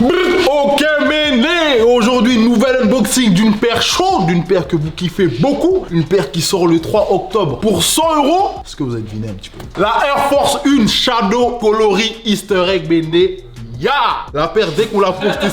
Ok Méné, aujourd'hui nouvel unboxing d'une paire chaude, d'une paire que vous kiffez beaucoup, une paire qui sort le 3 octobre pour 100 €. Est-ce que vous avez deviné un petit peu? La Air Force 1 Shadow coloris Easter egg Méné. La paire dès qu'on l'a postée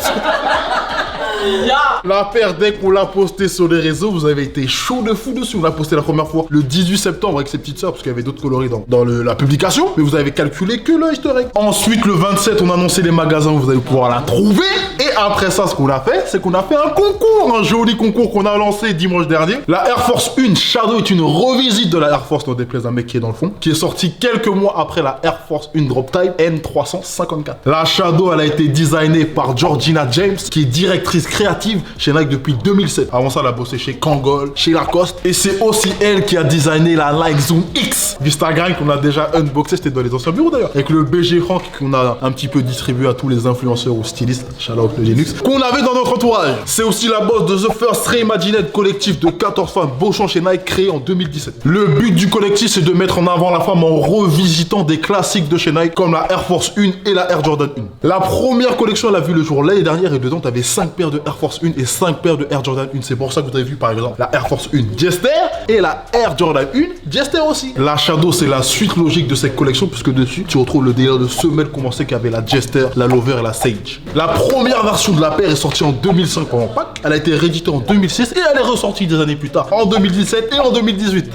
La paire dès qu'on l'a postée sur les réseaux, vous avez été chaud de fou dessus. On l'a posté la première fois le 18 septembre avec ses petites sœurs, parce qu'il y avait d'autres coloris dans la publication, mais vous avez calculé que le Easter egg. Ensuite, le 27, on a annoncé les magasins où vous allez pouvoir la trouver. Et après ça, ce qu'on a fait, c'est qu'on a fait un concours, un joli concours qu'on a lancé dimanche dernier. La Air Force 1 Shadow est une revisite de la Air Force, non déplaise un mec qui est dans le fond, qui est sortie quelques mois après la Air Force 1 Drop Type N354. La Shadow, elle a été designée par Georgina James, qui est directrice créative chez Nike depuis 2007. Avant ça, elle a bossé chez Kangol, chez Lacoste. Et c'est aussi elle qui a designé la Nike Zoom X d'Instagram qu'on a déjà unboxé. C'était dans les anciens bureaux d'ailleurs. Avec le BG Frank qu'on a un petit peu distribué à tous les influenceurs ou stylistes. Shout-out le Linux. Qu'on avait dans notre entourage. C'est aussi la boss de The First Reimagined collectif de 14 femmes bossant chez Nike créé en 2017. Le but du collectif, c'est de mettre en avant la femme en revisitant des classiques de chez Nike comme la Air Force 1 et la Air Jordan 1. La première collection, elle a vu le jour l'année dernière et dedans, tu avais 5 paires de Air Force 1 et 5 paires de Air Jordan 1. C'est pour ça que vous avez vu par exemple la Air Force 1 Jester et la Air Jordan 1 Jester aussi. La Shadow, c'est la suite logique de cette collection puisque dessus, tu retrouves le délire de semelles commencé qu'avait la Jester, la Lover et la Sage. La première version de la paire est sortie en 2005 en pack. Elle a été rééditée en 2006 et elle est ressortie des années plus tard, en 2017 et en 2018.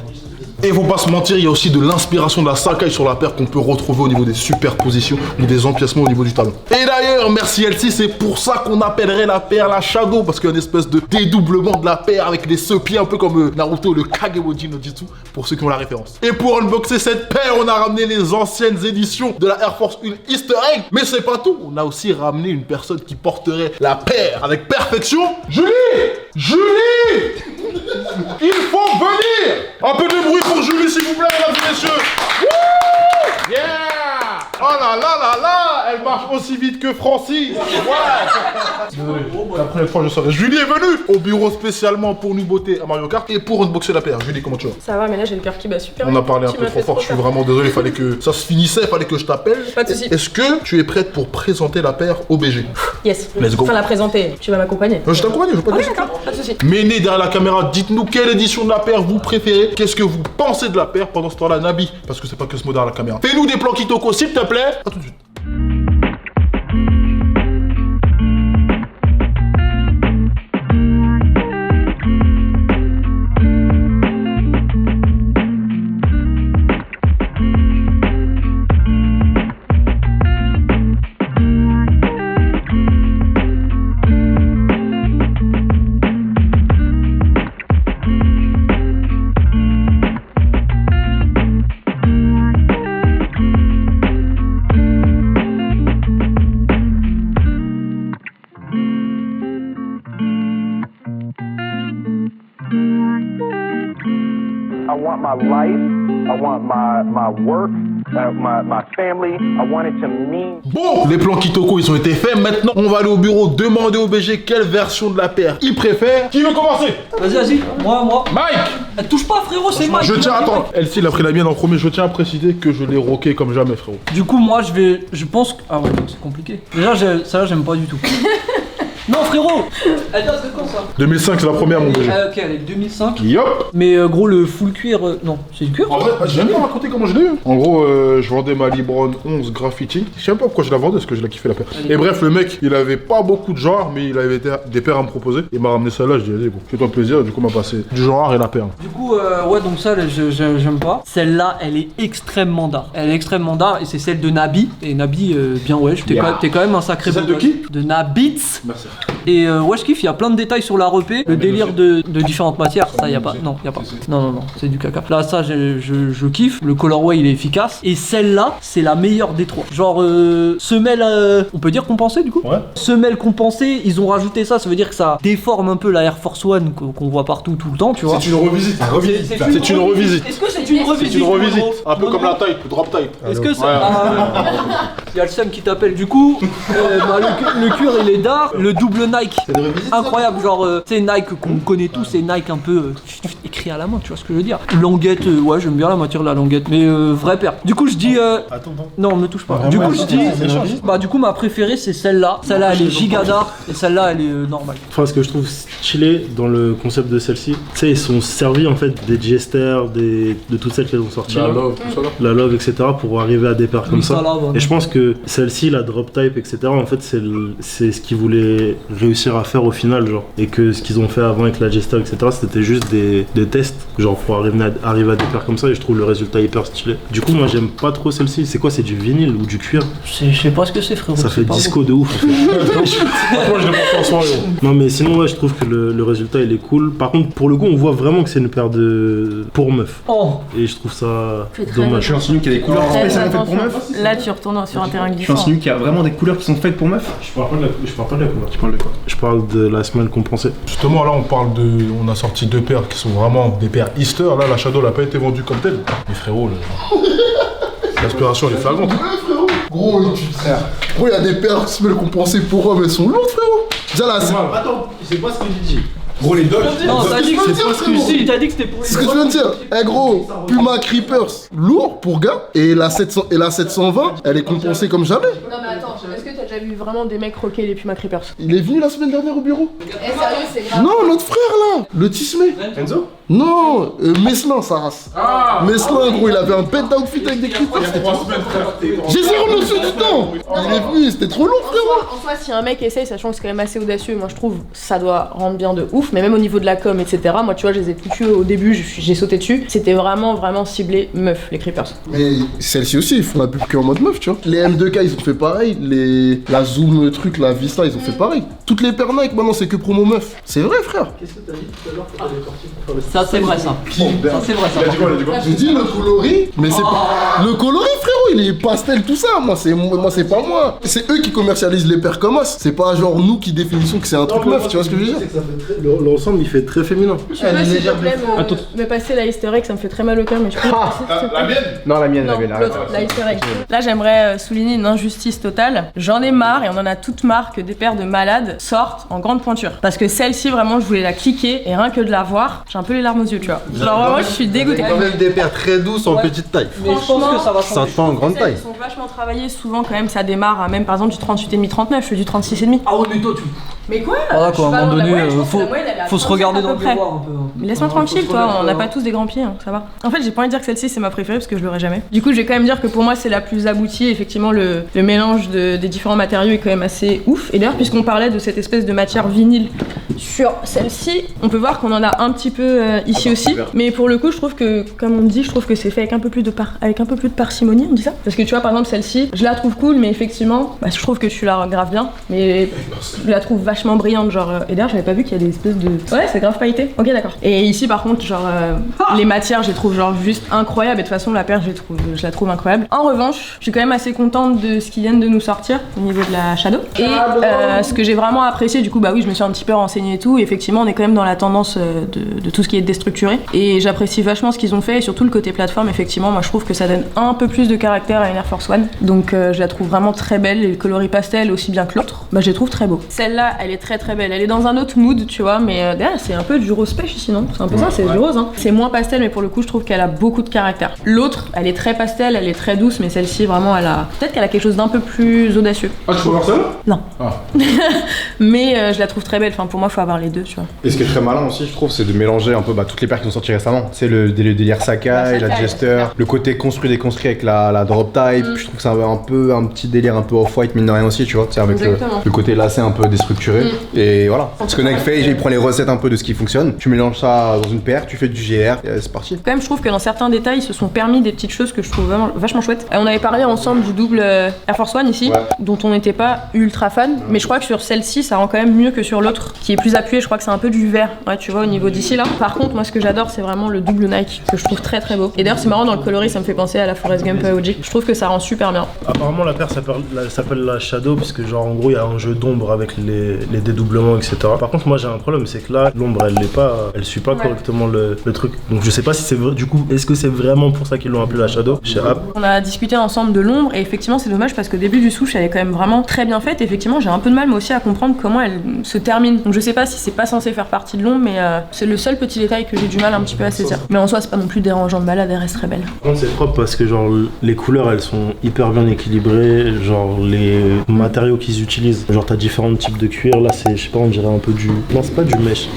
Et faut pas se mentir, il y a aussi de l'inspiration de la Sacai sur la paire qu'on peut retrouver au niveau des superpositions ou des empiècements au niveau du talon. Et d'ailleurs, merci Elsie, c'est pour ça qu'on appellerait la paire la Shadow, parce qu'il y a une espèce de dédoublement de la paire avec des sepieds un peu comme Naruto, le Kagemoji no Jutsu, pour ceux qui ont la référence. Et pour unboxer cette paire, on a ramené les anciennes éditions de la Air Force 1 Easter Egg, mais c'est pas tout, on a aussi ramené une personne qui porterait la paire avec perfection. Julie! Il faut venir! Un peu de bruit pour Julie, s'il vous plaît, mesdames et messieurs! Wouh! Yeah! Oh là là là là! Elle marche aussi vite que Francis! Ouais! La première fois, je savais. Julie est venue au bureau spécialement pour nous botter à Mario Kart et pour unboxer la paire. Julie, comment tu vas? Ça va, mais là j'ai le cœur qui bat super. On a parlé un peu trop fort, je suis vraiment désolé, il fallait que ça se finissait, il fallait que je t'appelle. Pas de soucis. Est-ce que tu es prête pour présenter la paire au BG? Yes. Let's go. Enfin, la présenter, tu vas m'accompagner. Je t'accompagne, je veux pas te Ouais, laisser. d'accord, pas de soucis. Méné derrière la caméra, dites-nous quelle édition de la paire vous préférez, qu'est-ce que vous pensez de la paire pendant ce temps-là, Nabi, parce que c'est pas que ce mot derrière la caméra. Fais-nous des plans Kitoko, s'il te plaît. À tout de suite. I want my life, I want my work, my family, I want it to mean... Bon, les plans Kitoko, ils ont été faits. Maintenant, on va aller au bureau demander au BG quelle version de la paire il préfère. Qui veut commencer? Vas-y, moi. Mike! Elle touche pas, frérot, c'est Mike. Je tiens, attends, Elsie, il a pris la mienne en premier. Je tiens à préciser que je l'ai rocké comme jamais, frérot. Du coup, moi, je pense que... Ah ouais, c'est compliqué. Déjà, ça, j'aime pas du tout. Non, frérot. Elle date de quand, ça? 2005, c'est la première, mon BG. Ok, elle est 2005. Yop! Mais gros, le full cuir... Non, c'est du cuir? En vrai, j'ai même pas raconté comment je l'ai eu. En gros, je vendais ma Libron 11 graffiti. Je sais même pas pourquoi je la vendais, parce que je la kiffais la paire. Et bref, le mec, il avait pas beaucoup de genre, mais il avait des paires à me proposer. Il m'a ramené celle-là, je dis, vas-y, bon, fais-toi plaisir. Du coup, il m'a passé du genre et la paire. Du coup, ouais, donc ça, j'aime pas. Celle-là, elle est extrêmement d'art. Elle est extrêmement d'art, et c'est celle de Nabi. Et Nabi, bien wesh, t'es quand même un sacré... C'est celle de qui? De Nabits. Merci. Et ouais, je kiffe, il y a plein de détails sur la repée. Le délire de différentes matières, ça y a pas. Non, y a pas. Non, c'est du caca. Là, ça, je kiffe. Le colorway, il est efficace. Et celle-là, c'est la meilleure des trois. Genre, semelle, on peut dire compensée du coup? Ouais. Semelle compensée, ils ont rajouté ça. Ça veut dire que ça déforme un peu la Air Force One qu'on voit partout tout le temps, tu vois. C'est une revisite. C'est une revisite. Est-ce que c'est une revisite? C'est une revisite. Un peu Non, comme non. la type, drop type. Est-ce que c'est. Ouais. Il y a le Sam qui t'appelle du coup. Le cuir il est d'art. Le double Nike. C'est des revisites. Incroyable, genre, tu sais, Nike qu'on connaît tous, c'est Nike un peu écrit pris à la main, tu vois ce que je veux dire. Languette, ouais, j'aime bien la matière de la languette, mais vraie paire. Du coup, je dis. Attends. Non, me touche pas. Vraiment, Du coup, je dis. c'est Bah, du coup, ma préférée, c'est celle-là. Celle-là, elle est giga d'art, et celle-là, elle est normale. Enfin, ce que je trouve stylé dans le concept de celle-ci, tu sais, ils sont servis en fait des Jester, de toutes celles qu'elles ont sorties. La là. love, tout ça là. La love, etc. pour arriver à des paires comme Oui, ça. ça, là, voilà. Et je pense que celle-ci, la drop type, etc. en fait, c'est ce qu'ils voulaient réussir à faire au final, genre. Et que ce qu'ils ont fait avant avec la Jester, etc. c'était juste des tests, genre pour arriver à des paires comme ça. Et je trouve le résultat hyper stylé. Du coup, moi, j'aime pas trop celle-ci. C'est quoi? C'est du vinyle ou du cuir? Je sais pas ce que c'est, frérot. Ça c'est fait pas disco de ouf. En fait. Moi, je l'ai porté en soirée. Non, mais sinon, ouais, je trouve que le résultat il est cool. Par contre, pour le coup, on voit vraiment que c'est une paire de pour meuf. Oh, Et je trouve ça Fais très dommage. Je suis insinué qu'il y a des couleurs Très spécialement faites pour attention. meufs. Là, tu retournes sur un terrain Je suis glissant. insinué qu'il y a vraiment des couleurs qui sont faites pour meufs. Je parle pas de la couleur. Tu parles de quoi? Je parle de la semelle compensée. Justement, là, on a sorti 2 paires qui sont vraiment des paires Easter. Là, la Shadow n'a pas été vendue comme telle. Mais frérot, l'aspiration, elle est flagrante. Gros, il y a des paires semelles compensées pour hommes, elles sont lourdes, frérot. Déjà là, c'est Attends, c'est pas ce que j'ai dit. Gros, les dogs. non, t'as dit que c'est c'était pas pas ce ce que que je je dis. T'as dit que c'était pour ce que je viens de dire. Eh gros, Puma Creepers, lourd pour gars. Et la 720, elle est compensée comme jamais. Non mais attends, est-ce que t'as déjà vu vraiment des mecs croquer les Puma Creepers? Il est venu la semaine dernière au bureau. Eh sérieux, c'est grave. Non, notre frère là, le Tismé. Enzo? Non, Meslin, sa race. Meslin, gros, il avait un bête d'outfit avec des creepers. J'ai zéro notion du temps. Il est venu, c'était trop long, frérot. En soi, si un mec essaye, sachant que c'est quand même assez audacieux, moi je trouve ça doit rendre bien de ouf, mais même au niveau de la com, etc. Moi, tu vois, je les ai foutus au début, j'ai sauté dessus. C'était vraiment ciblé meuf, les creepers. Mais celle-ci aussi, ils font la pub que en mode meuf, tu vois. Les M2K, ils ont fait pareil. La Zoom truc, la Vista, ils ont fait pareil. Toutes les paires Nike, maintenant, c'est que promo meuf. C'est vrai, frère. Qu'est-ce que t'as dit tout à l'heure pour les tortilles pour faire le... Ça, c'est vrai, ça. Ça, c'est vrai, ça. J'ai dit le coloris, mais c'est pas. Le coloris, frérot, il est pastel, tout ça. Moi, c'est pas moi. C'est eux qui commercialisent les paires comme os. C'est pas genre nous qui définissons que c'est un truc meuf, tu vois ce que je veux dire? L'ensemble, il fait très féminin. Tu peux, s'il te plaît, me passer la Easter egg, ça me fait très mal au cœur, mais je peux. La mienne? Non, la mienne, Non, l'autre, la Easter egg. Là, j'aimerais souligner une injustice totale. J'en ai marre, et on en a toutes marre, que des paires de malades sortent en grande pointure. Parce que celle-ci, vraiment, je voulais la cliquer, et rien que de la voir, j'ai un peu les larmes aux yeux, tu vois. Genre, vraiment, je suis dégoûtée. Quand même des paires très douces en Ouais. petite taille. Mais je pense que ça va Ça changer. tend en grande taille. Ils sont vachement travaillés, souvent quand même ça démarre à même par exemple du 38,5-39, je fais du 36,5. Ah ouais, mais toi, tu... Mais quoi? Voilà, Je suis quoi, à pas un moment loin de la donné, moyenne, je pense faut que la moyenne, elle est à se 37 regarder à dans peu le près. miroir un peu. Mais laisse-moi Ouais, tranquille, faut se toi, remettre, on n'a pas tous des grands pieds, hein, ça va. En fait, j'ai pas envie de dire que celle-ci c'est ma préférée parce que je l'aurai jamais. Du coup, je vais quand même dire que pour moi c'est la plus aboutie. Effectivement, le mélange des différents matériaux est quand même assez ouf. Et d'ailleurs, puisqu'on parlait de cette espèce de matière vinyle sur celle-ci, on peut voir qu'on en a un petit peu ici aussi. Mais pour le coup, je trouve que, comme on dit, je trouve que c'est fait avec un peu plus de parcimonie, on dit ça. Parce que tu vois, par exemple, celle-ci, je la trouve cool, mais effectivement, bah, je trouve que tu la graves bien. Mais je la trouve vachement brillante, genre. Et d'ailleurs, j'avais pas vu qu'il y a des espèces de. Ouais, c'est grave pailleté. Ok, d'accord. Et ici, par contre, genre, les matières, je les trouve genre juste incroyables. Et de toute façon, la paire, je la trouve incroyable. En revanche, je suis quand même assez contente de ce qu'ils viennent de nous sortir au niveau de la Shadow. Et ce que j'ai vraiment apprécié, du coup, bah oui, je me suis un petit peu renseignée et tout. Et effectivement, on est quand même dans la tendance de tout ce qui est déstructuré. Et j'apprécie vachement ce qu'ils ont fait. Et surtout le côté plateforme, effectivement, moi je trouve que ça donne un peu plus de caractère à une Air Force One. Donc je la trouve vraiment très belle. Et le coloris pastel aussi bien que l'autre, bah je les trouve très beaux. Celle-là, elle est très belle. Elle est dans un autre mood, tu vois, mais derrière, c'est un peu du rose pêche ici, non? C'est un peu ça, c'est du rose, hein. C'est moins pastel, mais pour le coup, je trouve qu'elle a beaucoup de caractère. L'autre, elle est très pastel, elle est très douce, mais celle-ci, vraiment, elle a. Peut-être qu'elle a quelque chose d'un peu plus audacieux. Ah, tu peux voir ça? Non. Ah. Mais je la trouve très belle. Enfin, pour moi, faut avoir les deux, tu vois. Et ce qui est très malin aussi, je trouve, c'est de mélanger un peu toutes les paires qui sont sorties récemment. C'est le délire Sakai, la Jester, le côté construit-déconstruit avec la drop type. Je trouve que c'est un petit délire un peu off-white, mine de rien aussi, tu vois, avec le côté lacé un peu déstructuré. Et voilà. Ce que Nike fait, il prend les recettes un peu de ce qui fonctionne. Tu mélanges ça dans une paire, tu fais du GR, et c'est parti. Quand même, je trouve que dans certains détails, ils se sont permis des petites choses que je trouve vraiment, vachement chouettes. On avait parlé ensemble du double Air Force One ici, dont on n'était pas ultra fan, mais je crois que sur celle-ci, ça rend quand même mieux que sur l'autre, qui est plus appuyé. Je crois que c'est un peu du vert, ouais, tu vois, au niveau d'ici là. Par contre, moi, ce que j'adore, c'est vraiment le double Nike, que je trouve très beau. Et d'ailleurs, c'est marrant, dans le coloris, ça me fait penser à la Forrest Gump OG. Je trouve que ça rend super bien. Apparemment, la paire s'appelle la Shadow, parce que, genre, en gros, il y a un jeu d'ombre avec les dédoublements, etc. Par contre, moi, j'ai un problème, c'est que là, l'ombre, elle suit pas correctement le truc. Donc, je sais pas si c'est vrai. Du coup, est-ce que c'est vraiment pour ça qu'ils l'ont appelé la Shadow chez App? On a discuté ensemble de l'ombre, et effectivement, c'est dommage parce qu'au début du souche, elle est quand même vraiment très bien faite. Effectivement, j'ai un peu de mal, moi aussi, à comprendre comment elle se termine. Donc, je sais sais pas si c'est pas censé faire partie de l'ombre, mais c'est le seul petit détail que j'ai du mal un petit peu à saisir. Mais en soi, c'est pas non plus dérangeant de malade, elle reste très belle. Par contre, c'est propre parce que genre les couleurs elles sont hyper bien équilibrées, genre les matériaux qu'ils utilisent, genre t'as différents types de cuir, là c'est, je sais pas, on dirait un peu du... Non, c'est pas du mèche.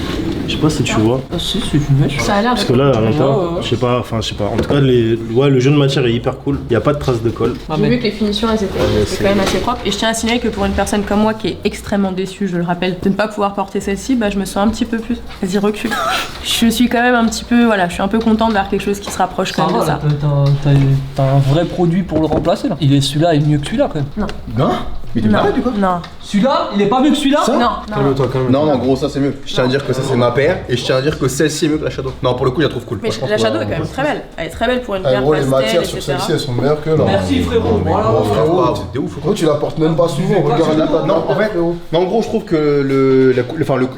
Je sais pas si tu vois. Ah si, c'est une mèche. Ça a l'air Parce que là, à l'intérieur, ouais. je sais pas, en tout cas, le jeu de matière est hyper cool. Il y a pas de traces de colle. Ah, J'ai mais vu que les finitions elles étaient quand même assez propres et je tiens à signaler que pour une personne comme moi qui est extrêmement déçue, je le rappelle, de ne pas pouvoir porter celle-ci, bah je me sens un petit peu plus, vas-y recule. Je suis quand même un petit peu, voilà, je suis un peu contente d'avoir quelque chose qui se rapproche quand même de ça. T'as un vrai produit pour le remplacer là. Celui-là est mieux que celui-là quand même. Non. Mais t'es Non, malade ou quoi? non, Celui-là, il est pas mieux que celui-là. non, non. Calme-toi, calme-toi. Non, non, gros, ça c'est mieux. Je tiens à dire que ça c'est ma paire et je tiens à dire que celle-ci est mieux que la Shadow. Non, pour le coup, je la trouve cool. Mais Franchement, la Shadow ouais, est quand même très belle. Elle est très belle pour une En paire gros, les pastel, matières sur etc. celle-ci, elles sont meilleures que là. Merci frérot. Voilà. Oh, frérot, c'est de ouf. gros, tu la portes même pas souvent. Regarde là. Non, en fait, mais en gros, je trouve que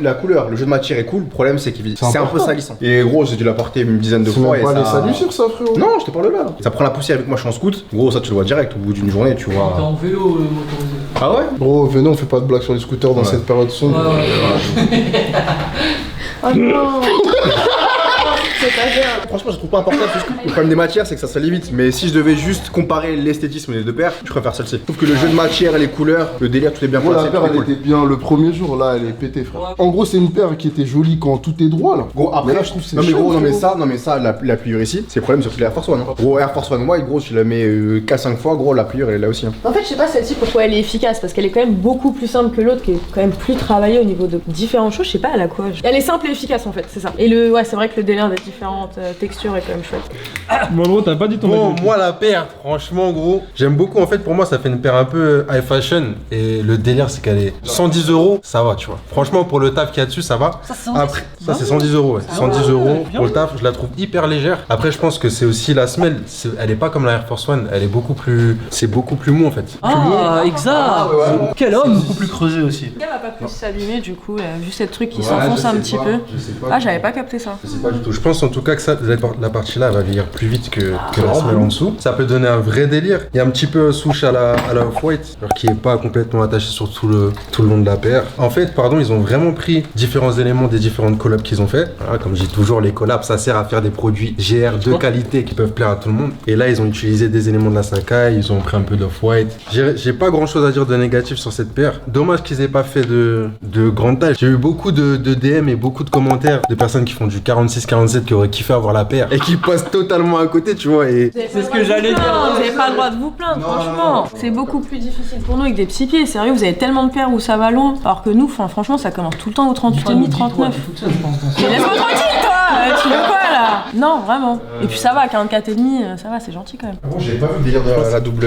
la couleur, le jeu de matière est cool. Le problème, c'est qu'il c'est un peu salissant. Et gros, j'ai dû la porter une dizaine de Tu fois. mets Et pas les ça... saluts sur ça, frérot? Non, je te parle là. Ça prend la poussière avec moi, je suis en scout. Gros, ça tu le vois direct au bout d'une journée, tu T'es vois. en vélo motorisé. Ah ouais? Gros, venez, on fait pas de blagues sur les scooters dans cette période sombre. Oh non. C'est pas bien. Franchement, je trouve pas important ce scoop. Le problème des matières, c'est que ça s'allie vite. Mais si je devais juste comparer l'esthétisme des deux paires, je préfère celle-ci. Je trouve que le jeu de matière, les couleurs, le délire, tout est bien Gros, la placé. paire, tout est elle cool. était bien le premier jour, là, elle est pétée, frère. En gros, c'est une paire qui était jolie quand tout est droit, là. Gros, après, Mais là, je trouve que c'est non mais chaud, gros, frérot. non mais ça, la pliure ici, c'est le problème sur les Air Force One. Hein. Gros, Air Force One White, gros, tu la mets 4-5 fois, gros, la pliure elle est là aussi. Hein. En fait, je sais pas celle-ci pourquoi elle est efficace parce qu'elle est quand même beaucoup plus simple que l'autre qui est quand même plus travaillée au niveau de différentes choses. Je sais pas, elle a quoi. Elle est simple et efficace en fait, c'est ça. Et ouais, c'est vrai que le délire des différentes textures est quand même chouette. Bon, gros, t'as pas dit ton Bon, avis. moi la paire, franchement gros, j'aime beaucoup. En fait, pour moi, ça fait une paire un peu high fashion. Et le délire, c'est qu'elle est 110 €, ça va, tu vois. Franchement, pour le taf qu'il y a dessus, ça va. Après, ça c'est 110 €, ouais. 110 € pour le taf, je la trouve hyper légère. Après, je pense que c'est aussi la semelle. Elle est pas comme la Air Force One, elle est beaucoup plus. C'est beaucoup plus mou en fait. Ah, exact. Quel homme. Beaucoup plus creusé aussi. Elle va pas plus s'abîmer du coup, vu cette truc qui s'enfonce un petit peu. Ah, j'avais pas capté ça. Je sais pas du tout. Je pense en tout cas que ça, la partie là va vieillir plus vite que la semelle en dessous. Ça peut donner un vrai délire. Il y a un petit peu souche à la off-white, alors qui est pas complètement attaché sur tout le long de la paire. En fait, pardon, ils ont vraiment pris différents éléments des différentes collabs qu'ils ont fait. Voilà, comme je dis toujours, les collabs, ça sert à faire des produits GR de qualité qui peuvent plaire à tout le monde. Et là, ils ont utilisé des éléments de la Sakai, ils ont pris un peu d'off-white. J'ai pas grand chose à dire de négatif sur cette paire. Dommage qu'ils aient pas fait de grande taille. J'ai eu beaucoup de DM et beaucoup de commentaires de personnes qui font du 46-47 qui auraient kiffé avoir la paire et qui passent totalement à côté, tu vois. Et C'est ce que j'allais dire. Vous avez pas le droit de vous plaindre, franchement. C'est beaucoup plus difficile pour nous avec des petits pieds. Sérieux, vous avez tellement de paires où ça va loin. Alors que nous, franchement, ça commence tout le temps au 38,5, 39. Mais laisse-moi tranquille, toi. Tu veux quoi là? Non, vraiment. Et puis ça va, 44,5, ça va, c'est gentil quand même. Bon, j'ai pas vu le délire de la double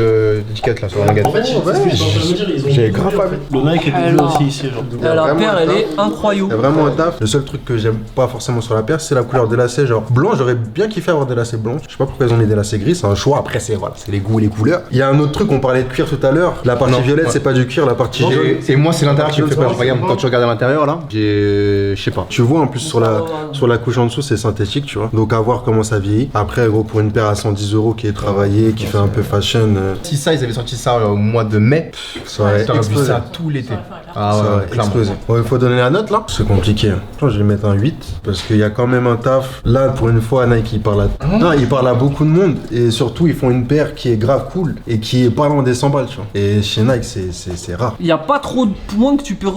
étiquette là sur la nugget. En fait, c'est ce que j'étais en train de me dire, ils ont J'ai grave pas vu. le Nike est doublé Alors. aussi ici, genre. La vraiment paire, un elle taf. est Il y a incroyable. vraiment un taf. Le seul truc que j'aime pas forcément sur la paire, c'est la couleur des lacets. Genre blanc, j'aurais bien kiffé avoir des lacets blancs. Je sais pas pourquoi ils ont mis des lacets gris, c'est un choix. Après, c'est voilà, c'est les goûts et les couleurs. Il y a un autre truc, on parlait de cuir tout à l'heure. La partie violette, c'est pas du cuir, la partie jaune. Et moi, c'est l'intérieur qui me fait peur. Regarde, quand tu regardes à l'intérieur là, je sais pas. Tu vois en plus sur la couche en dessous, c'est synthétique, tu vois. Donc à voir comment ça vieillit. Après, gros, pour une paire à 110 € qui est travaillée, qui fait un peu fashion, si ça, ils avaient sorti ça au mois de mai, ça aurait t'aurais vu explosé. ça tout l'été. Ah Ça ouais, aurait clairement. explosé. Bon, il faut donner la note là. C'est compliqué. Je vais lui mettre un 8 parce qu'il y a quand même un taf. Là, pour une fois, Nike il parle il parle à beaucoup de monde et surtout ils font une paire qui est grave cool et qui est pas loin des 100 balles, tu vois. Et chez Nike, c'est rare. Il n'y a pas trop de points que tu peux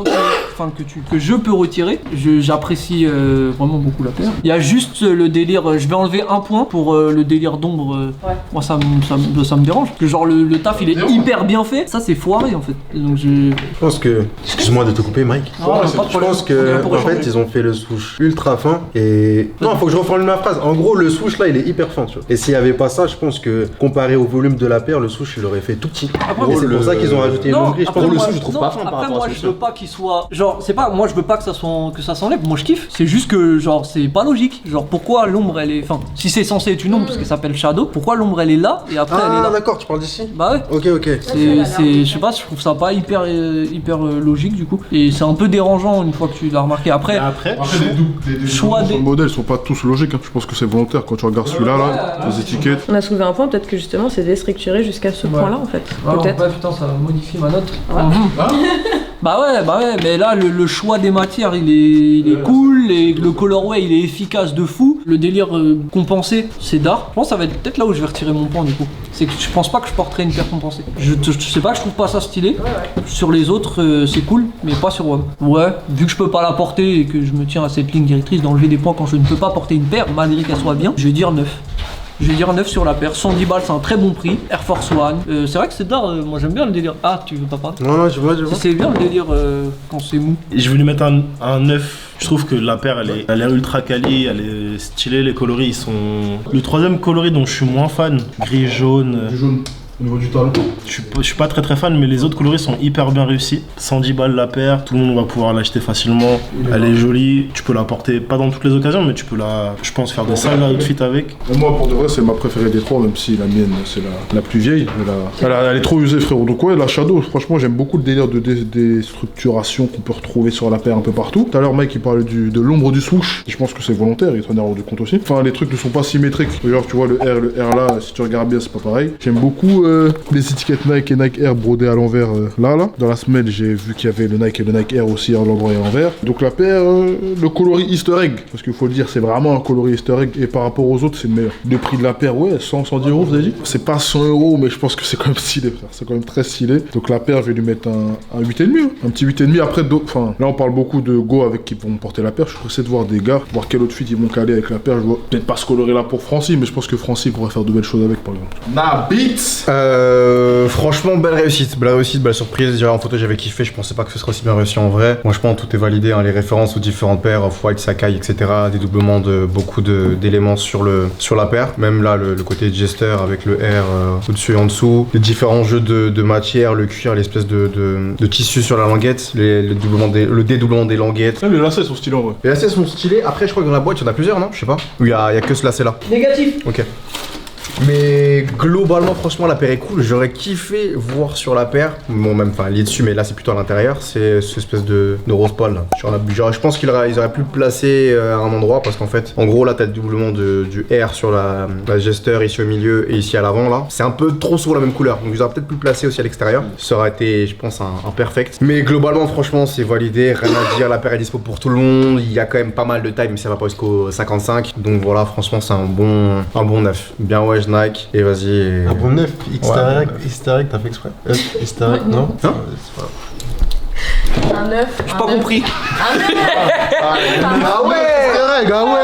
que je peux retirer. J'apprécie vraiment beaucoup la paire. Il y a juste le délire. Je vais enlever un point pour le délire d'ombre. Moi ça me dérange. Que genre le taf il est hyper bien fait. Ça c'est foiré en fait. Donc Je pense que, excuse-moi de te couper, Mike. pas de Je problème. pense On est là que pour en échanger. fait ils ont fait le swoosh ultra fin et non, faut que je reformule ma phrase. En gros, le swoosh là, il est hyper fin, tu vois. Et s'il y avait pas ça, je pense que comparé au volume de la paire, le swoosh il aurait fait tout petit. Après, Et c'est pour ça qu'ils ont rajouté une Non, longue grille. Je après, pense que le moi- swoosh, je trouve non, pas fin par après, rapport moi à je celui-ci. veux pas qu'il soit genre c'est pas moi je veux pas que ça s'enlève. Moi je kiffe. C'est juste que genre c'est pas logique. Genre pourquoi l'ombre elle est enfin si c'est censé être une ombre parce qu'elle s'appelle Shadow, pourquoi l'ombre elle est là et après elle est Ah là. d'accord, tu parles d'ici. Bah ouais. Ok, ok. C'est je sais pas, je trouve ça pas hyper logique du coup et c'est un peu dérangeant une fois que tu l'as remarqué. Après Après, choix Sur des le modèle, ils sont pas tous logiques. Hein. Je pense que c'est volontaire quand tu regardes celui-là, là, les étiquettes. On a soulevé un point, peut-être que justement c'est déstructuré jusqu'à ce point-là en fait. Ah, Peut-être. ouais, putain, ça modifie ma note. Bah ouais, mais là le choix des matières il est cool, et le colorway il est efficace de fou. Le délire compensé, c'est d'art. Je pense que ça va être peut-être là où je vais retirer mon point du coup. C'est que je pense pas que je porterai une paire compensée. Je sais pas, je trouve pas ça stylé. Sur les autres c'est cool, mais pas sur WOM. Ouais, vu que je peux pas la porter et que je me tiens à cette ligne directrice d'enlever des points quand je ne peux pas porter une paire, malgré qu'elle soit bien, je vais dire 9. Je vais dire 9 sur la paire, 110 balles, c'est un très bon prix. Air Force One, c'est vrai que c'est d'art, moi j'aime bien le délire. Ah, tu veux pas parler? Non, je vois. C'est bien le délire quand c'est mou. Je vais lui mettre un 9. Je trouve que la paire elle a l'air ultra quali, elle est stylée, les coloris ils sont... Le troisième coloris dont je suis moins fan, gris-jaune. Jaune. Au niveau du talon. Je suis pas très fan, mais les autres coloris sont hyper bien réussis. 110 balles la paire, tout le monde va pouvoir l'acheter facilement. Elle est jolie, tu peux la porter pas dans toutes les occasions, mais tu peux je pense, faire des sales outfits avec. Moi, pour de vrai, c'est ma préférée des trois, même si la mienne, c'est la plus vieille. Elle est trop usée, frérot. Donc ouais, la Shadow, franchement, j'aime beaucoup le délire de déstructuration qu'on peut retrouver sur la paire un peu partout. Tout à l'heure, mec, il parlait de l'ombre du swoosh. Et je pense que c'est volontaire, il s'en est rendu compte aussi. Enfin, les trucs ne sont pas symétriques. D'ailleurs, tu vois, le R là, si tu regardes bien, c'est pas pareil. J'aime beaucoup les étiquettes Nike et Nike Air brodées à l'envers là. Dans la semelle, j'ai vu qu'il y avait le Nike et le Nike Air aussi à l'endroit et à l'envers. Donc la paire, le coloris Easter egg, parce qu'il faut le dire, c'est vraiment un coloris Easter egg, et par rapport aux autres, c'est le meilleur. Le prix de la paire, ouais, 110 euros, vous avez dit? C'est pas 100 euros, mais je pense que c'est quand même stylé, frère. C'est quand même très stylé. Donc la paire, je vais lui mettre un 8,5, hein. Un petit 8,5. Après, enfin, là, on parle beaucoup de go avec qui vont porter la paire. Je suis pressé de voir des gars, voir quel autre fit ils vont caler avec la paire. Je vois peut-être pas ce coloris là pour Francis, mais je pense que Francis pourrait faire de belles choses avec, par exemple. Franchement, belle réussite, belle surprise. Déjà en photo, j'avais kiffé. Je pensais pas que ce serait aussi bien réussi en vrai. Franchement, tout est validé. Hein, les références aux différentes paires, Off-White, Sakai, etc. Dédoublement de beaucoup d'éléments sur la paire. Même là, le côté Jester avec le R au-dessus et en dessous. Les différents jeux de matière, le cuir, l'espèce de tissu sur la languette, le dédoublement des languettes. Les lacets sont stylés en vrai. Les lacets sont stylés. Après, je crois que dans la boîte, il y en a plusieurs, non? Je sais pas. Ou il y a que ce lacet là. Négatif. Ok. Mais globalement, franchement, la paire est cool. J'aurais kiffé voir sur la paire, bon, même, enfin, elle est dessus, mais là, c'est plutôt à l'intérieur. C'est cette espèce de rose pâle là. Je pense qu'ils auraient pu le placer à un endroit parce qu'en fait, en gros, là, t'as le doublement du R sur la Jester ici au milieu et ici à l'avant là. C'est un peu trop souvent la même couleur, donc ils auraient peut-être pu le placer aussi à l'extérieur. Ça aurait été, je pense, un perfect. Mais globalement, franchement, c'est validé. Rien à dire. La paire est dispo pour tout le monde. Il y a quand même pas mal de taille, mais ça va pas jusqu'au 55. Donc voilà, franchement, c'est un bon neuf. Bien ouais. Nike et vas-y. Un bon neuf, Easter egg, t'as fait exprès? Easter egg, non? Non. Un 9. J'ai pas compris. Un 9. Ah ouais, Easter egg, ah ouais.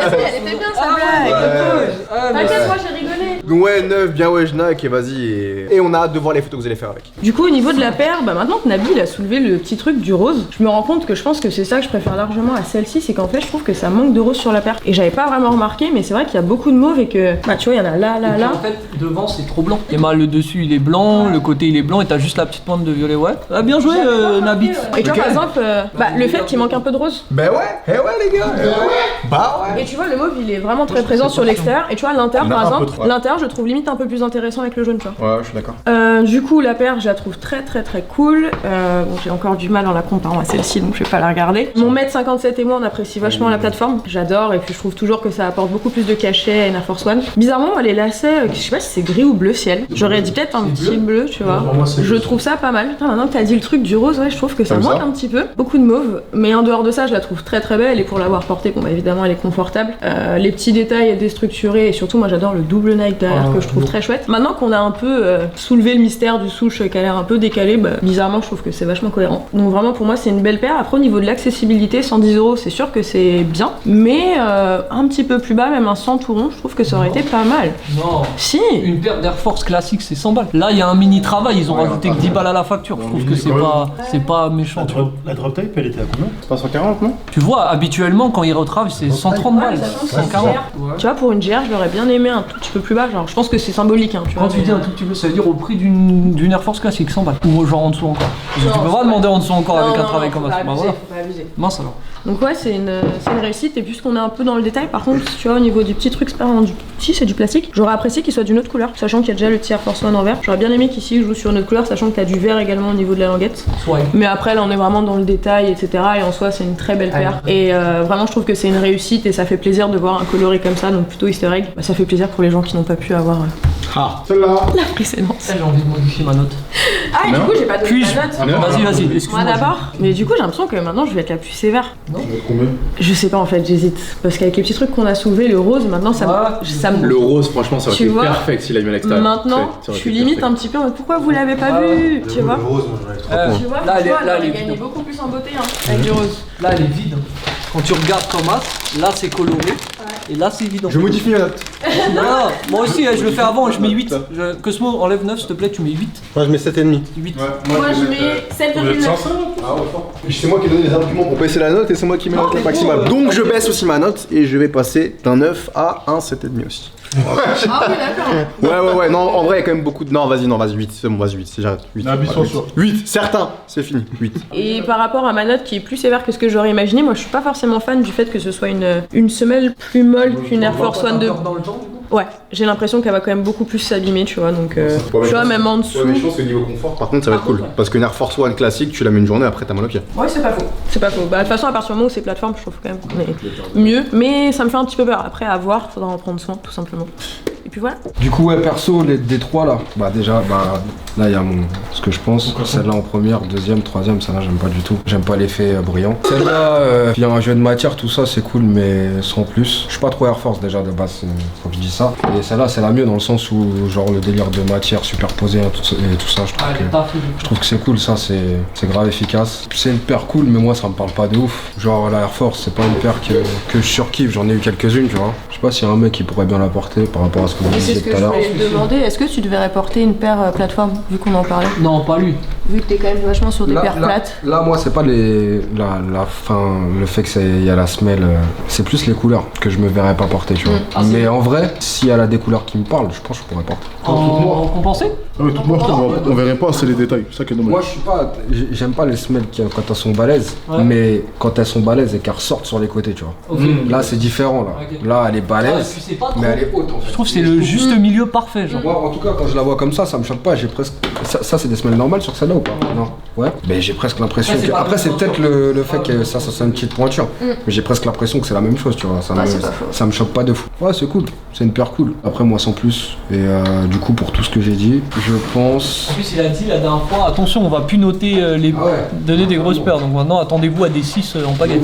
Elle était bien sa blague. T'inquiète, moi j'ai rigolé. Ouais, 9, bien ouais, Nike et vas-y. Et on a hâte de voir les photos que vous allez faire avec. Du coup, au niveau de la paire, maintenant que Nabil a soulevé le petit truc du rose, je me rends compte que je pense que c'est ça que je préfère largement à celle-ci, c'est qu'en fait, je trouve que ça manque de rose sur la paire. Et j'avais pas vraiment remarqué, mais c'est vrai qu'il y a beaucoup de mauve et que, tu vois, il y en a là. En fait, devant c'est trop blanc. Et mal le dessus il est blanc, le côté il est blanc et t'as juste la petite pointe de violet. Ouais. Ah, bien joué, Nabil. Et tu vois, par exemple, le fait qu'il manque un peu de rose. Ben ouais, les gars. Bah ouais. Et tu vois, le mauve il est vraiment très présent sur l'extérieur. Et tu vois, l'intérieur par exemple, l'intérieur je trouve limite un peu plus intéressant avec le jaune, tu vois. Ouais, je suis d'accord. Du coup, la paire, je la trouve très cool. Bon, j'ai encore du mal en la comparant à celle-ci, donc je vais pas la regarder. Mon 1m57 et moi, on apprécie vachement la plateforme. J'adore, et puis je trouve toujours que ça apporte beaucoup plus de cachet à une Air Force One. Bizarrement, les lacets, je sais pas si c'est gris ou bleu ciel. J'aurais dit peut-être un petit bleu, tu vois. Je trouve ça pas mal. Putain, maintenant que t'as dit le truc du rose, ouais, je trouve que ça manque un petit peu. Beaucoup de mauve, mais en dehors de ça, je la trouve très belle. Et pour l'avoir portée, bon, bah évidemment, elle est confortable. Les petits détails déstructurés, et surtout, moi, j'adore le double Nike derrière que je trouve très chouette. Maintenant qu'on a un peu soulevé le mystère du souche qui a l'air un peu décalé, bizarrement je trouve que c'est vachement cohérent. Donc vraiment pour moi c'est une belle paire. Après au niveau de l'accessibilité, 110 € c'est sûr que c'est bien, mais un petit peu plus bas, même un 100 tout rond, je trouve que ça aurait été pas mal. Non. Si. Une paire d'Air Force classique c'est 100 balles. Là il y a un mini travail, ils ont rajouté que 10 balles à la facture. Je trouve que c'est pas méchant. La drop type elle était à combien? C'est pas 140 non? Tu vois, habituellement quand ils retravaillent c'est 130 balles. 140. Tu vois, pour une GR je l'aurais bien aimé un tout petit peu plus bas, genre je pense que c'est symbolique, hein, tu vois. Quand tu dis un tout petit peu, ça veut dire au prix d'une Air Force classique, 100 balles. Ou genre en dessous encore. Tu peux pas demander en dessous encore avec un travail comme ça. Faut pas abuser. Mince alors. Donc ouais, c'est une réussite. Et puisqu'on est un peu dans le détail, par contre, tu vois, au niveau du petit truc, c'est du plastique. J'aurais apprécié qu'il soit d'une autre couleur, sachant qu'il y a déjà le petit Air Force One en vert. J'aurais bien aimé qu'ici il joue sur une autre couleur, sachant que t'as du vert également au niveau de la languette. Ouais. Mais après là, on est vraiment dans le détail, etc. Et en soi, c'est une très belle paire. Et vraiment, je trouve que c'est une réussite et ça fait plaisir de voir un coloris comme ça, donc plutôt Easter egg. Ça fait plaisir pour les gens qui n'ont pas pu avoir Ah. Celle-là. La précédente. J'ai envie de modifier ma note. Ah, et du coup, j'ai pas donné Puis-je ma note. Vas-y, Moi excuse-moi. d'abord. Mais du coup, j'ai l'impression que maintenant, je vais être la plus sévère. Tu vas être combien? Je sais pas en fait, j'hésite. Parce qu'avec les petits trucs qu'on a soulevés, le rose, maintenant ça me. Le rose, franchement, ça aurait Tu été vois, perfect s'il a mis à l'extérieur. Maintenant, je suis limite un petit peu en mode pourquoi vous l'avez pas vu, tu vois. Le rose, moi j'en ai 3 points. Tu vois, Là, elle est- franchement, là, elle elle aurait est gagné vide. beaucoup plus en beauté avec du rose. Là, elle est vide. Quand tu regardes Thomas, là c'est coloré. Et là c'est vide. Je modifie ma note. Non, moi aussi, je le fais avant, je mets 8. Cosmo, enlève 9 s'il te plaît, tu mets 8. Moi je mets 7,5. 8. Moi je mets 7,9. C'est moi qui ai donné les arguments pour baisser la note et c'est moi qui mets la note maximale. Donc je baisse aussi ma note et je vais passer d'un 9 à un 7,5 aussi. Ah oui, d'accord. Ouais, non, en vrai, il y a quand même beaucoup de. Non, vas-y, 8, c'est bon, vas-y, 8, c'est j'arrête. 8. Ah, 8, certain, c'est fini, 8. Et par rapport à ma note qui est plus sévère que ce que j'aurais imaginé, moi je suis pas forcément fan du fait que ce soit une semelle plus molle qu'une Air Force One 2. Dans le temps, du coup. Ouais, j'ai l'impression qu'elle va quand même beaucoup plus s'abîmer, tu vois, donc tu vois, même en dessous. Ouais, mais je pense que niveau confort, par contre, ça va être cool. Parce qu'une Air Force One classique, tu la mets une journée, après t'as mal au pied. Ouais, c'est pas faux. C'est pas faux. Bah, de toute façon, à partir du moment où c'est plateforme, je trouve quand même qu'on est mieux. Mais ça me fait un petit peu peur. Après, à voir, faudra en prendre soin, tout simplement. Et puis voilà. Du coup, ouais, perso, les D3 là, bah déjà, bah là, il y a ce que je pense. Celle-là en première, deuxième, troisième, celle-là, j'aime pas du tout. J'aime pas l'effet brillant. Celle-là, il y a un jeu de matière, tout ça, c'est cool, mais sans plus. Je suis pas trop Air Force déjà de base, quand je dis ça. Et celle-là, c'est la mieux dans le sens où, genre, le délire de matière superposée et tout ça, je trouve que c'est cool, ça, c'est grave efficace. C'est une paire cool, mais moi, ça me parle pas de ouf. Genre, la Air Force, c'est pas une paire que je surkiffe, j'en ai eu quelques-unes, tu vois. Je sais pas s'il y a un mec qui pourrait bien la porter par rapport à ce que vous Et c'est disiez ce que tout à je l'heure. voulais te demander. Est-ce que tu devrais porter une paire plateforme, vu qu'on en parlait? Non, pas lui. Vu que t'es quand même vachement sur des paires plates. Là, moi, c'est pas la fin, le fait qu'il y a la semelle, c'est plus les couleurs que je me verrais pas porter, tu vois. Ah, Mais en vrai, s'il y a des couleurs qui me parlent, je pense que je pourrais porter. En compensé? Ah oui, moi, on verrait pas assez les détails, c'est ça qui est dommage. Moi, j'aime pas les semelles quand elles sont balèzes, Ouais. mais quand elles sont balèzes et qu'elles ressortent sur les côtés, tu vois. Ok. Là, c'est différent, là. Ok. Là, elle est Ah, et balèze, puis c'est pas trop. mais elle est haute, en fait. Je trouve que c'est le juste milieu parfait, genre. Moi, en tout cas, quand je la vois comme ça me choque pas. J'ai presque. Ça c'est des semelles normales sur celle-là ou pas? Non. Ouais. Mais j'ai presque l'impression Ouais, c'est que. pas Après, c'est la peut-être le fait que ça c'est une petite pointure. Mais j'ai presque l'impression que c'est la même chose, tu vois. Ça me choque pas de fou. Ouais, c'est cool. C'est une paire cool. Après, moi, sans plus. Et du coup, pour tout ce que j'ai dit, je pense. En plus, il a dit la dernière fois, attention, on va plus noter donner des grosses paires. Donc maintenant, attendez-vous à des 6 en pagaille.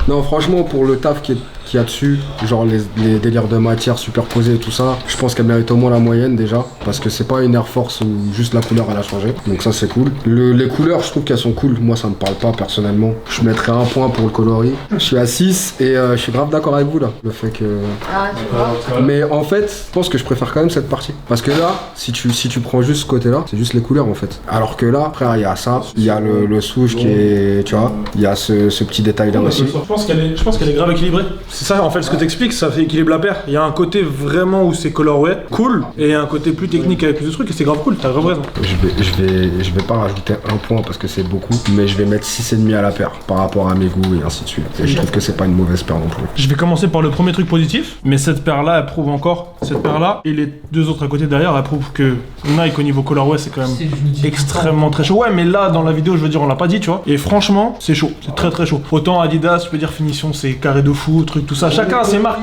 Non, franchement, pour le taf qu'il y a dessus, genre les délires de matière superposés et tout ça, je pense qu'elle mérite au moins la moyenne déjà, parce que c'est pas une Air Force où juste la couleur elle a changé, donc ça c'est cool. Les couleurs, je trouve qu'elles sont cool, moi ça me parle pas personnellement. Je mettrais un point pour le coloris. Je suis à 6 et je suis grave d'accord avec vous là, le fait que... Ah, tu vois. Mais en fait, je pense que je préfère quand même cette partie. Parce que là, si tu prends juste ce côté-là, c'est juste les couleurs en fait. Alors que là, frère, il y a ça, il y a le souche qui est, tu vois, il y a ce petit détail-là aussi. Je pense qu'elle est grave équilibrée. C'est ça en fait ce que t'expliques, ça fait équilibre la paire. Il y a un côté vraiment où c'est colorway, cool, et il y a un côté plus technique avec plus de trucs et c'est grave cool, t'as grave raison. Je vais pas rajouter un point parce que c'est beaucoup, mais je vais mettre 6,5 à la paire par rapport à mes goûts et ainsi de suite. Et je trouve que c'est pas une mauvaise paire non plus. Je vais commencer par le premier truc positif, mais cette paire-là, elle prouve encore, cette paire-là, et les deux autres à côté derrière, elle prouve que Nike au niveau colorway, c'est quand même extrêmement très chaud. Ouais, mais là, dans la vidéo, je veux dire, on l'a pas dit, tu vois. Et franchement, c'est chaud, c'est très très chaud. Autant Adidas, je peux dire finition, c'est carré de fou, truc, tout ça. Chacun a ses marques.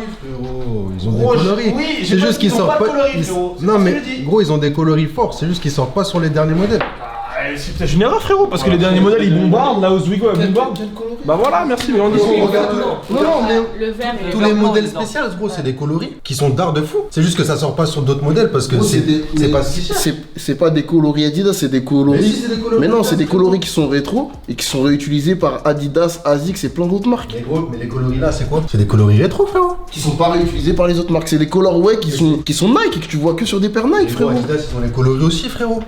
Ils ont des coloris. C'est juste qu'ils sortent pas. Non mais gros, ils ont des coloris forts. C'est juste qu'ils sortent pas sur les derniers modèles. C'est peut-être une erreur, frérot, parce que les derniers modèles ils bombardent, là Oswego elle bombarde. Bah voilà, merci, mais on dit Non, mais Le vert et tous les modèles spéciaux, gros, c'est des coloris qui sont d'art de fou. C'est juste que ça sort pas sur d'autres modèles parce que c'est pas si cher. C'est pas des coloris Adidas, c'est des coloris. Mais si, c'est des coloris Mais non, c'est Adidas. des coloris qui sont rétro et qui sont réutilisés par Adidas, ASICS et plein d'autres marques. Mais gros, mais les coloris là, c'est quoi? C'est des coloris rétro, frérot. Qui sont pas réutilisés par les autres marques. C'est des colorway qui sont Nike et que tu vois que sur des paires Nike, Mais gros, frérot. Adidas, ils ont les coloris aussi, frérot.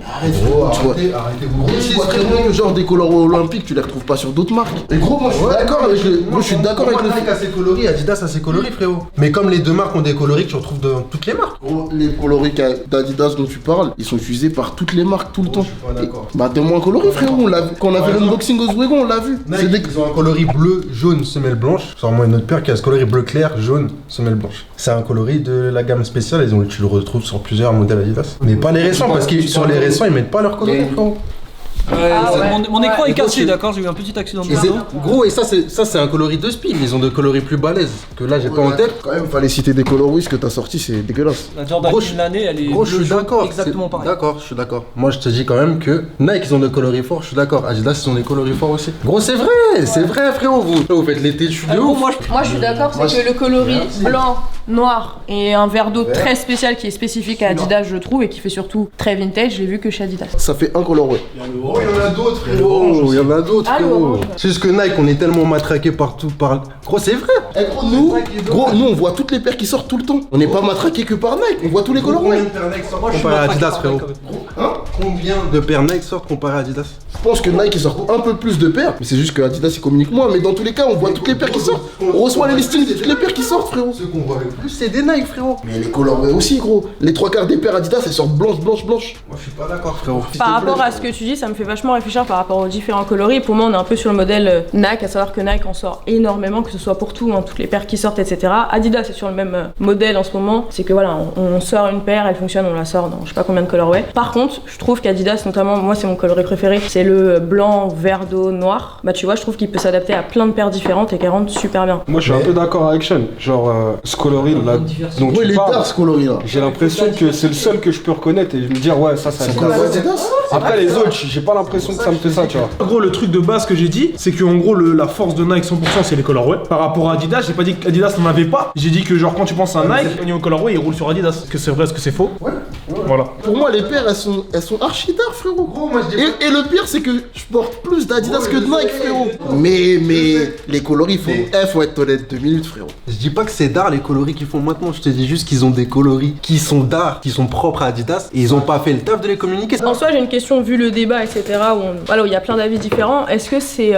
Gros, tu vois. Arrêtez vous. Gros, tu vois très bien que genre des colorways olympiques, tu les retrouves pas sur d'autres marques. Et gros, moi je suis d'accord avec moi je suis d'accord avec le Nike a ses coloris, Adidas a ses coloris, frérot. Mais comme les deux marques ont des coloris que tu retrouves dans toutes les marques. Gros, les coloris d'Adidas dont tu parles, ils sont utilisés par toutes les marques tout le temps. Je suis pas d'accord. Bah donne-moi un coloris, frérot. On l'a vu. Quand on a fait l'unboxing Oswego, on l'a vu. C'est Nike, des... ils ont un coloris bleu, jaune, semelle blanche. Sors-moi une autre paire qui a ce coloris bleu clair, jaune, semelle blanche. C'est un coloris de la gamme spéciale, tu le retrouves sur plusieurs modèles Adidas. Mais pas les récents, parce que sur les récents, ils mettent pas leur coloris, frérot. Mon écran est Gros, cassé, d'accord, j'ai eu un petit accident de Et moto. gros, et ça c'est un coloris de speed, ils ont des coloris plus balèzes que là j'ai pas en tête. Quand même, fallait citer des coloris que t'as sorti, c'est dégueulasse. La Jordan Gros, de l'année, elle est Gros, je suis bleu-jaune, d'accord. exactement pareil. D'accord, je suis d'accord. Moi, je te dis quand même que Nike, ils ont des coloris forts, je suis d'accord. Adidas, ils ont des coloris forts aussi. Gros, c'est vrai, frérot. Vous faites l'été, je suis de ouf. Moi, je suis d'accord, c'est que le coloris blanc, noir et un verre d'eau très spécial qui est spécifique à Adidas, je trouve, et qui fait surtout très vintage, j'ai vu que chez Adidas. Ça fait un colorway. Oh, il y en a d'autres, frérot. Il y en a d'autres, Ah, le frérot. orange. C'est juste que Nike, on est tellement matraqué partout par. Gros, c'est vrai. Nous, on voit toutes les paires qui sortent tout le temps. On n'est pas matraqué que par Nike, on voit tous les colorways. Combien de paires Nike sortent Moi, je suis comparé à matraqué Adidas, par frérot? Nike, quand même. Combien de paires Nike sortent comparé à Adidas? Je pense que Nike ils sortent un peu plus de paires, mais c'est juste que Adidas ils communiquent moins. Mais dans tous les cas, on voit toutes les paires qui sortent. On reçoit les listings de toutes les paires qui sortent, frérot. Ce qu'on voit le plus, c'est des Nike, frérot. Mais les colorways aussi, gros. Les trois quarts des paires Adidas elles sortent blanches. Moi, je suis pas d'accord, frérot. Par rapport à ce que tu dis, ça me fait vachement réfléchir par rapport aux différents coloris. Pour moi, on est un peu sur le modèle Nike, à savoir que Nike en sort énormément, que ce soit pour tout, hein, toutes les paires qui sortent, etc. Adidas est sur le même modèle en ce moment. C'est que voilà, on sort une paire, elle fonctionne, on la sort dans je sais pas combien de colorways. Par contre, je trouve qu'Adidas, notamment, moi, c'est mon coloris préféré, c'est le blanc, vert d'eau, noir. Bah, tu vois, je trouve qu'il peut s'adapter à plein de paires différentes et qu'elle rentre super bien. Moi, je suis un peu d'accord avec Sean. Genre, ce coloris là, dont Ouais, tu les parles, dark ce coloris là. j'ai l'impression que c'est le seul que je peux reconnaître et me dire, ouais, ça C'est Adidas. colorway Adidas. Après, les autres, j'ai pas l'impression que ça me fait ça, tu vois. En gros, le truc de base que j'ai dit, c'est que en gros, la force de Nike 100%, c'est les colorways. Par rapport à Adidas, j'ai pas dit qu'Adidas n'en avait pas. J'ai dit que, genre, quand tu penses à Nike, au niveau colorway, il roule sur Adidas. Est-ce que c'est vrai, est-ce que c'est faux? Voilà. Pour moi, les paires elles sont archi dark, frérot. Et le pire, c'est que je porte plus d'Adidas que de Nike, frérot. Mais les coloris faut être honnête 2 minutes, frérot. Je dis pas que c'est d'art les coloris qu'ils font maintenant, je te dis juste qu'ils ont des coloris qui sont d'art, qui sont propres à Adidas et ils ont pas fait le taf de les communiquer. En soi, j'ai une question, vu le débat, etc., où il y a plein d'avis différents. Est-ce que c'est.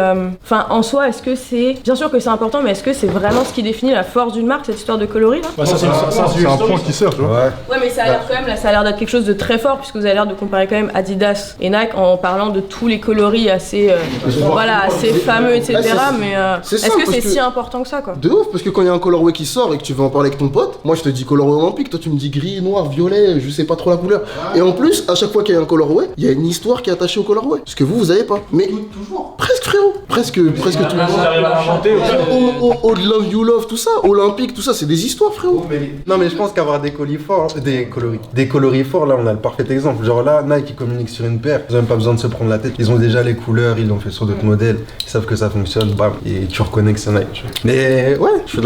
Enfin, en soi, est-ce que c'est. Bien sûr que c'est important, mais est-ce que c'est vraiment ce qui définit la force d'une marque, cette histoire de coloris là? Bah, ça, c'est un point qui sert, tu vois. Ouais, mais ça a l'air quand même, là, ça a l'air d'être quelque chose de très fort, puisque vous avez l'air de comparer quand même Adidas et Nike en parlant de tous les coloris assez. Assez fameux, etc. Mais c'est est-ce ça, que parce c'est que- si important que ça, quoi? De ouf, parce que quand il y a un colorway qui sort et que tu veux en parler avec ton pote, moi je te dis colorway olympique, toi tu me dis gris, noir, violet, je sais pas trop la couleur. Et en plus, à chaque fois qu'il y a un colorway, il y a une histoire qui est attachée au colorway. Ce que vous avez pas. Mais presque, frérot. Presque tout. J'arrive à inventer. Old Love You Love, tout ça, olympique, tout ça, c'est des histoires, frérot. Non mais je pense qu'avoir des coloris forts, là on a le parfait exemple. Genre là, Nike ils communiquent sur une paire, ils ont même pas besoin de se prendre la tête. Ils ont déjà les couleurs, ils l'ont fait sur d'autres modèles, ils savent que ça fonctionne, bam, et tu reconnais que c'est Nike. Tu vois. Mais ouais, je suis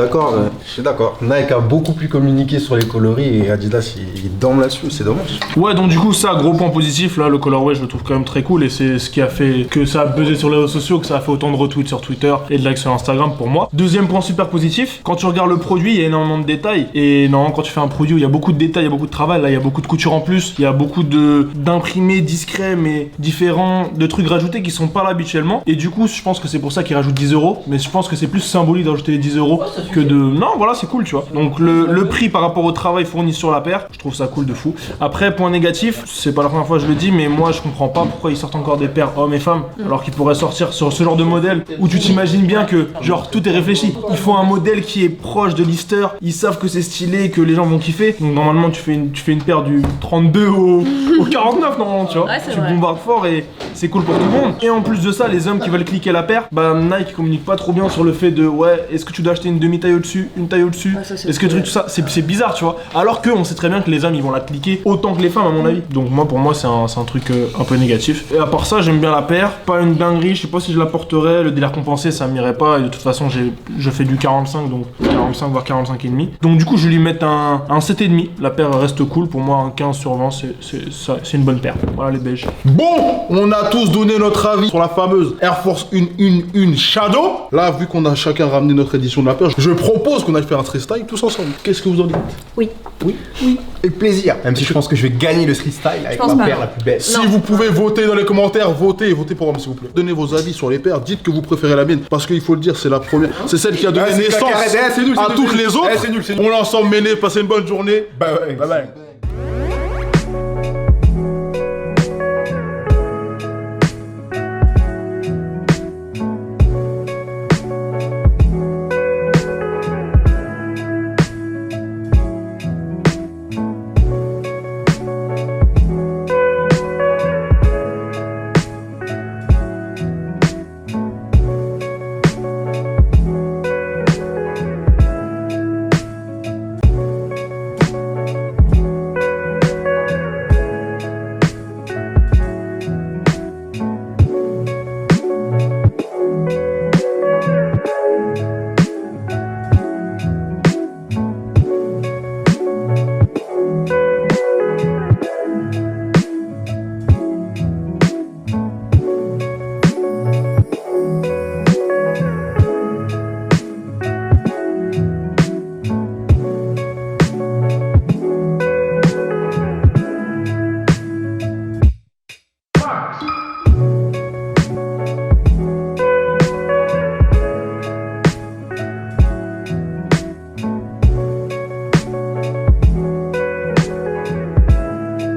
d'accord. Nike a beaucoup plus communiqué sur les coloris et Adidas il dorme là-dessus, c'est dommage. Ouais, donc du coup, ça, gros point positif, là, le colorway, je le trouve quand même très cool et c'est ce qui a fait que ça a buzzé sur les réseaux sociaux, que ça a fait autant de retweets sur Twitter et de likes sur Instagram pour moi. Deuxième point super positif, quand tu regardes le produit, il y a énormément de détails et non, quand tu fais un produit où il y a beaucoup de détails, il y a beaucoup de travail, là, il y a beaucoup de couture en plus, il y a beaucoup d'imprimés discrets mais différents, de trucs rajoutés qui sont pas là habituellement et du coup, je pense que c'est pour ça qu'ils rajoutent 10 €, mais je pense que c'est plus symbolique d'ajouter les 10 € que de... Non, voilà, c'est cool, tu vois. Donc le prix par rapport au travail fourni sur la paire, je trouve ça cool de fou. Après, point négatif, c'est pas la première fois que je le dis, mais moi je comprends pas pourquoi ils sortent encore des paires hommes et femmes, alors qu'ils pourraient sortir sur ce genre de modèle où tu t'imagines bien que genre tout est réfléchi. Il faut un modèle qui est proche de l'Easter, ils savent que c'est stylé, que les gens vont kiffer. Donc normalement tu fais une paire du 32 au 49 normalement, tu vois. Ouais, c'est tu vrai. bombardes fort et c'est cool pour tout le monde. Et en plus de ça, les hommes qui veulent cliquer la paire, bah Nike communique pas trop bien sur le fait de ouais, est-ce que tu dois acheter une demi-taille au-dessus, une taille au-dessus, Ouais, ça, c'est est-ce que cool. tout ça, c'est bizarre, tu vois. Alors que on sait très bien que les hommes ils vont la cliquer autant que les femmes à mon avis. Donc pour moi c'est un truc un peu négatif. Et à part ça, j'aime bien la paire, pas une dinguerie, je sais pas si je la porterais, le délire compensé ça m'irait pas et de toute façon je fais du 45 donc 45 voire 45 et demi. Donc du coup je vais lui mettre un 7,5. La paire reste cool pour moi, un 15 sur 20 c'est une bonne paire. Voilà les beiges. Bon, on a tous donné notre avis sur la fameuse Air Force 1 Shadow. Là, vu qu'on a chacun ramené notre édition de la paire, je propose qu'on aille faire un freestyle tous ensemble. Qu'est-ce que vous en dites? Oui. Avec plaisir, même si je pense que je vais gagner le freestyle avec pense ma pas, paire non. la plus belle. Si vous pouvez voter dans les commentaires, votez pour moi s'il vous plaît. Donnez vos avis sur les paires, dites que vous préférez la mienne, parce qu'il faut le dire, c'est la première, c'est celle qui a donné c'est naissance claqué, c'est nul, à c'est toutes nul. les autres. C'est nul, c'est nul. On l'a ensemble mené, passez une bonne journée. Bye bye. Bye bye.